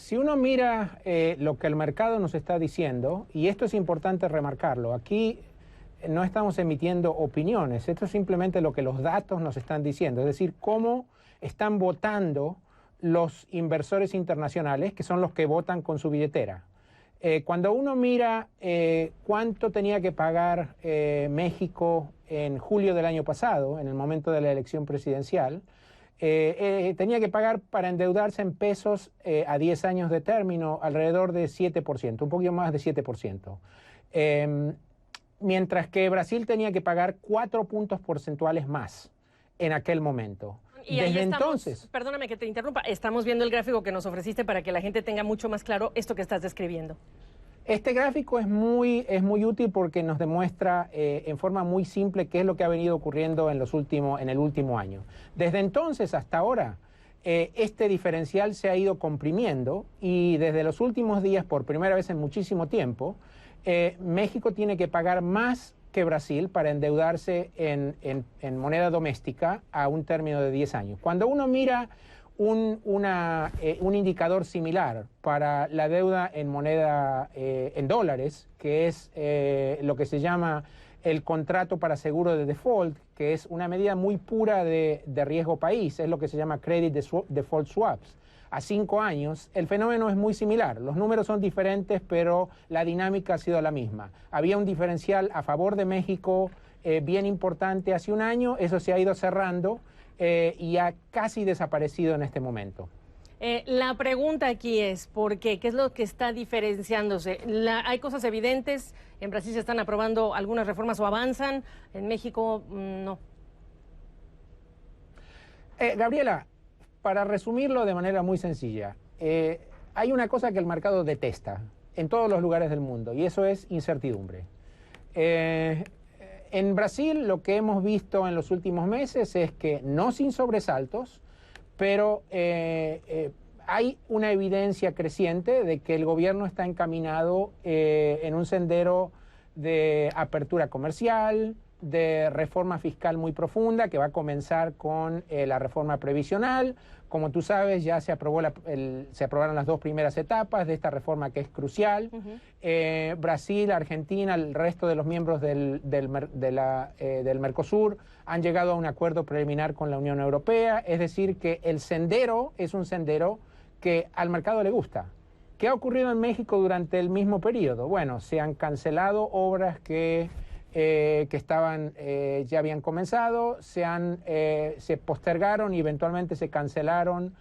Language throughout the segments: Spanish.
si uno mira lo que el mercado nos está diciendo, y esto es importante remarcarlo, aquí no estamos emitiendo opiniones, esto es simplemente lo que los datos nos están diciendo, es decir, cómo están votando los inversores internacionales, que son los que votan con su billetera. Cuando uno mira cuánto tenía que pagar México en julio del año pasado, en el momento de la elección presidencial, tenía que pagar para endeudarse en pesos a 10 años de término alrededor de 7%, un poquito más de 7%. Mientras que Brasil tenía que pagar 4 puntos porcentuales más en aquel momento. Y desde ahí estamos, entonces, perdóname que te interrumpa, estamos viendo el gráfico que nos ofreciste para que la gente tenga mucho más claro esto que estás describiendo. este gráfico es muy útil porque nos demuestra en forma muy simple qué es lo que ha venido ocurriendo en el último año. Desde entonces hasta ahora, este diferencial se ha ido comprimiendo y desde los últimos días, por primera vez en muchísimo tiempo, México tiene que pagar más que Brasil para endeudarse en moneda doméstica a un término de 10 años. Cuando uno mira un indicador similar para la deuda en moneda en dólares, que es lo que se llama el contrato para seguro de default, que es una medida muy pura de riesgo país, es lo que se llama Credit Default Swaps. A 5 años, el fenómeno es muy similar. Los números son diferentes, pero la dinámica ha sido la misma. Había un diferencial a favor de México bien importante hace un año, eso se ha ido cerrando y ha casi desaparecido en este momento. La pregunta aquí es, ¿por qué? ¿Qué es lo que está diferenciándose? ¿Hay cosas evidentes? En Brasil se están aprobando algunas reformas o avanzan, en México no. Gabriela, para resumirlo de manera muy sencilla, hay una cosa que el mercado detesta en todos los lugares del mundo y eso es incertidumbre. En Brasil lo que hemos visto en los últimos meses es que no sin sobresaltos, pero hay una evidencia creciente de que el gobierno está encaminado en un sendero de apertura comercial, de reforma fiscal muy profunda que va a comenzar con la reforma previsional. Como tú sabes, ya se aprobaron las 2 primeras etapas de esta reforma que es crucial. Brasil, Argentina, el resto de los miembros del Mercosur han llegado a un acuerdo preliminar con la Unión Europea, es decir, que el sendero es un sendero que al mercado le gusta. ¿Qué ha ocurrido en México durante el mismo periodo? Bueno, se han cancelado obras que ya habían comenzado, se postergaron y eventualmente se cancelaron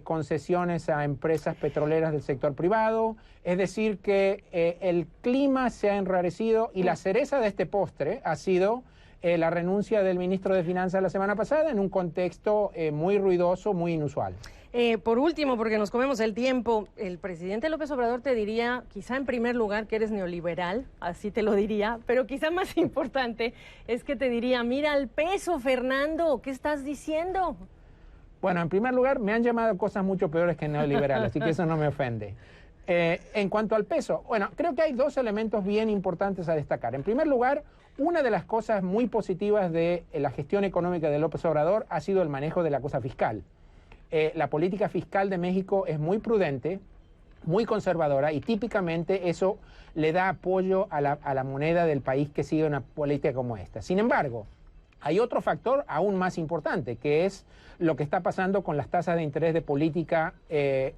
concesiones a empresas petroleras del sector privado. Es decir, que el clima se ha enrarecido y la cereza de este postre ha sido la renuncia del ministro de Finanzas la semana pasada en un contexto muy ruidoso, muy inusual. Por último, porque nos comemos el tiempo, el presidente López Obrador te diría, quizá en primer lugar, que eres neoliberal, así te lo diría, pero quizá más importante es que te diría, mira el peso, Fernando, ¿qué estás diciendo? Bueno, en primer lugar, me han llamado cosas mucho peores que neoliberal, así que eso no me ofende. En cuanto al peso, bueno, creo que hay 2 elementos bien importantes a destacar. En primer lugar, una de las cosas muy positivas de la gestión económica de López Obrador ha sido el manejo de la cosa fiscal. La política fiscal de México es muy prudente, muy conservadora y típicamente eso le da apoyo a la moneda del país que sigue una política como esta. Sin embargo, hay otro factor aún más importante, que es lo que está pasando con las tasas de interés de política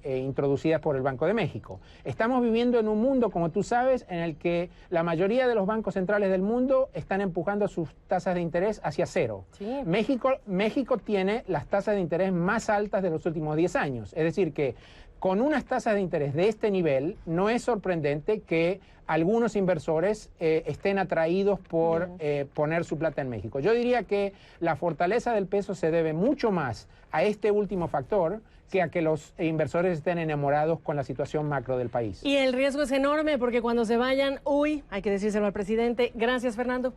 introducidas por el Banco de México. Estamos viviendo en un mundo, como tú sabes, en el que la mayoría de los bancos centrales del mundo están empujando sus tasas de interés hacia cero. Sí. México tiene las tasas de interés más altas de los últimos 10 años. Es decir, que con unas tasas de interés de este nivel, no es sorprendente que algunos inversores estén atraídos por poner su plata en México. Yo diría que la fortaleza del peso se debe mucho más a este último factor que a que los inversores estén enamorados con la situación macro del país. Y el riesgo es enorme porque cuando se vayan, hay que decírselo al presidente. Gracias, Fernando.